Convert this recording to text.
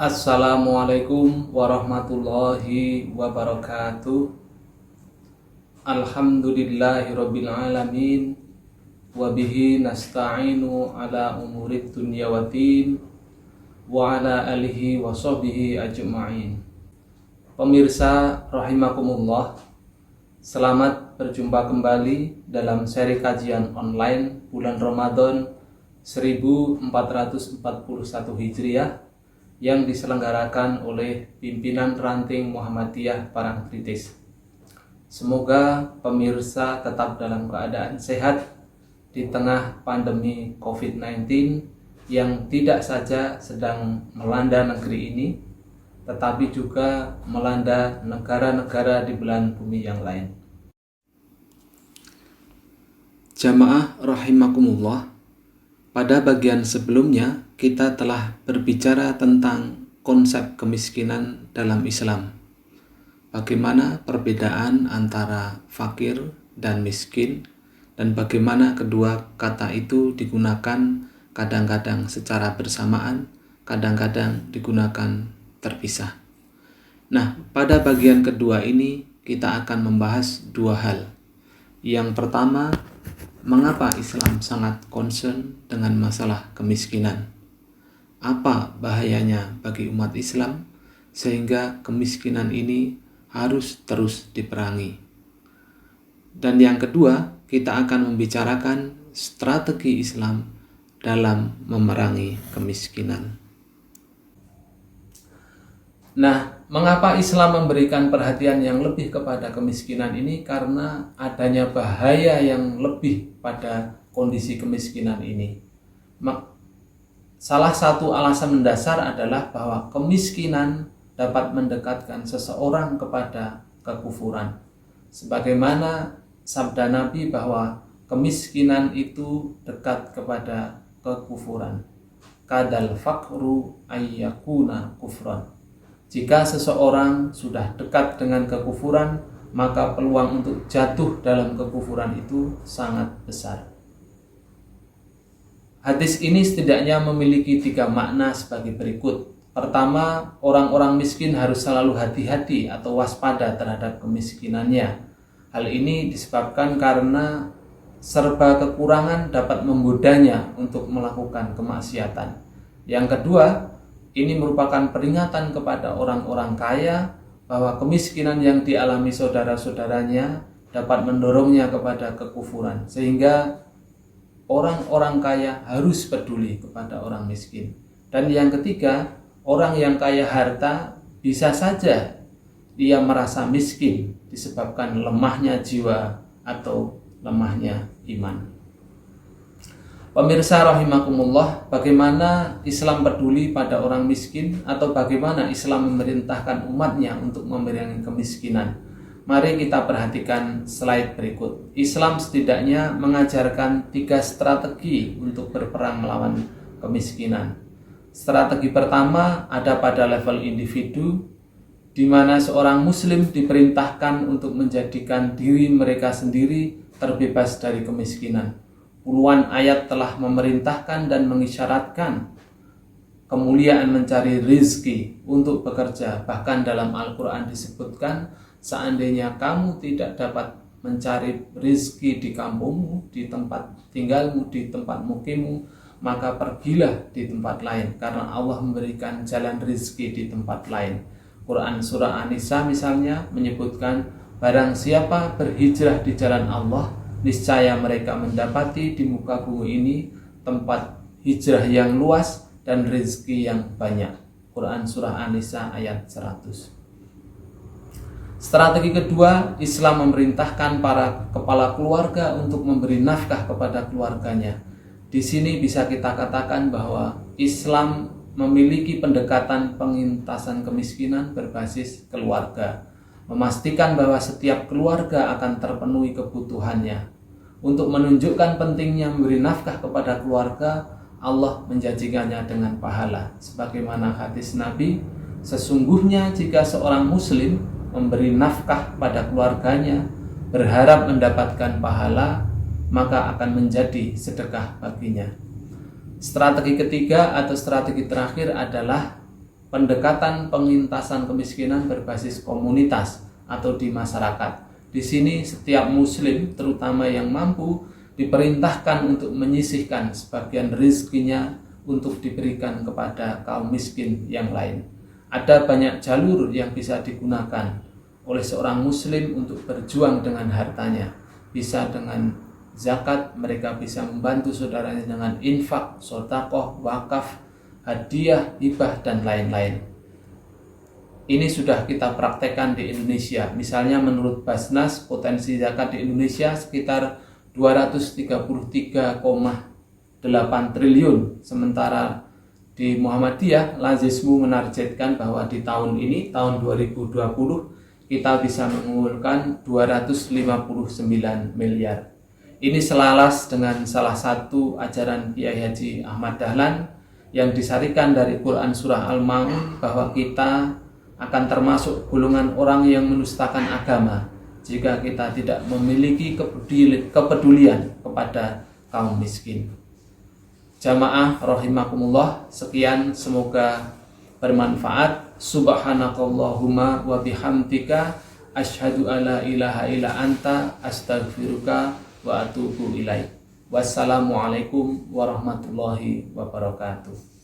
Assalamualaikum warahmatullahi wabarakatuh. Alhamdulillahirabbil alamin wa bihi nasta'inu ala umurid dunya waddin wa ala alihi wa sahbihi ajma'in. Pemirsa rahimakumullah, selamat berjumpa kembali dalam seri kajian online bulan Ramadan 1441 Hijriah yang diselenggarakan oleh pimpinan ranting Muhammadiyah Parangtritis. Semoga pemirsa tetap dalam keadaan sehat di tengah pandemi COVID-19 yang tidak saja sedang melanda negeri ini, tetapi juga melanda negara-negara di belahan bumi yang lain. Jamaah rahimakumullah, pada bagian sebelumnya kita telah berbicara tentang konsep kemiskinan dalam Islam. Bagaimana perbedaan antara fakir dan miskin, dan bagaimana kedua kata itu digunakan kadang-kadang secara bersamaan, kadang-kadang digunakan terpisah. Nah, pada bagian kedua ini kita akan membahas dua hal. Yang pertama, mengapa Islam sangat concern dengan masalah kemiskinan? Apa bahayanya bagi umat Islam sehingga kemiskinan ini harus terus diperangi? Dan yang kedua, kita akan membicarakan strategi Islam dalam memerangi kemiskinan. Nah, mengapa Islam memberikan perhatian yang lebih kepada kemiskinan ini? Karena adanya bahaya yang lebih pada kondisi kemiskinan ini. Salah satu alasan mendasar adalah bahwa kemiskinan dapat mendekatkan seseorang kepada kekufuran. Sebagaimana sabda Nabi bahwa kemiskinan itu dekat kepada kekufuran. Kadal faqru ayyakuna kufran. Jika seseorang sudah dekat dengan kekufuran, maka peluang untuk jatuh dalam kekufuran itu sangat besar. Hadis ini setidaknya memiliki 3 makna sebagai berikut. Pertama, orang-orang miskin harus selalu hati-hati atau waspada terhadap kemiskinannya. Hal ini disebabkan karena serba kekurangan dapat menggodanya untuk melakukan kemaksiatan. Yang kedua, ini merupakan peringatan kepada orang-orang kaya bahwa kemiskinan yang dialami saudara-saudaranya dapat mendorongnya kepada kekufuran, sehingga orang-orang kaya harus peduli kepada orang miskin. Dan yang ketiga, orang yang kaya harta bisa saja dia merasa miskin disebabkan lemahnya jiwa atau lemahnya iman. Pemirsa rahimakumullah, bagaimana Islam peduli pada orang miskin atau bagaimana Islam memerintahkan umatnya untuk memerangi kemiskinan? Mari kita perhatikan slide berikut. Islam setidaknya mengajarkan 3 strategi untuk berperang melawan kemiskinan. Strategi pertama ada pada level individu, di mana seorang muslim diperintahkan untuk menjadikan diri mereka sendiri terbebas dari kemiskinan. Puluhan ayat telah memerintahkan dan mengisyaratkan kemuliaan mencari rezeki untuk bekerja. Bahkan dalam Al-Quran disebutkan, seandainya kamu tidak dapat mencari rezeki di kampungmu, di tempat tinggalmu, di tempat mukimmu, maka pergilah di tempat lain, karena Allah memberikan jalan rezeki di tempat lain. Quran surah An-Nisa misalnya menyebutkan, barang siapa berhijrah di jalan Allah, niscaya mereka mendapati di muka bumi ini tempat hijrah yang luas dan rezeki yang banyak. Quran surah An-Nisa ayat 100. Strategi kedua, Islam memerintahkan para kepala keluarga untuk memberi nafkah kepada keluarganya. Di sini bisa kita katakan bahwa Islam memiliki pendekatan pengentasan kemiskinan berbasis keluarga, memastikan bahwa setiap keluarga akan terpenuhi kebutuhannya. Untuk menunjukkan pentingnya memberi nafkah kepada keluarga, Allah menjanjikannya dengan pahala. Sebagaimana hadis Nabi, sesungguhnya jika seorang muslim memberi nafkah pada keluarganya, berharap mendapatkan pahala, maka akan menjadi sedekah baginya. Strategi ketiga atau strategi terakhir adalah pendekatan pengintasan kemiskinan berbasis komunitas atau di masyarakat. Di sini setiap muslim, terutama yang mampu, diperintahkan untuk menyisihkan sebagian rezekinya untuk diberikan kepada kaum miskin yang lain. Ada banyak jalur yang bisa digunakan oleh seorang muslim untuk berjuang dengan hartanya. Bisa dengan zakat, mereka bisa membantu saudaranya dengan infak, sedekah, wakaf, hadiah, hibah, dan lain-lain. Ini sudah kita praktekkan di Indonesia. Misalnya menurut Basnas, potensi zakat di Indonesia sekitar 233,8 triliun. Sementara di Muhammadiyah, Lazismu menargetkan bahwa di tahun ini, tahun 2020, kita bisa mengumpulkan 259 miliar. Ini selaras dengan salah satu ajaran Kiai Haji Ahmad Dahlan yang disarikan dari Quran Surah Al-Ma'un, bahwa kita akan termasuk golongan orang yang menustakan agama jika kita tidak memiliki kepedulian kepada kaum miskin. Jamaah rahimakumullah, sekian, semoga bermanfaat. Subhanakallahumma wa bihamdika asyhadu alla ilaha illa anta astaghfiruka wa atubu ilaik. Wassalamualaikum warahmatullahi wabarakatuh.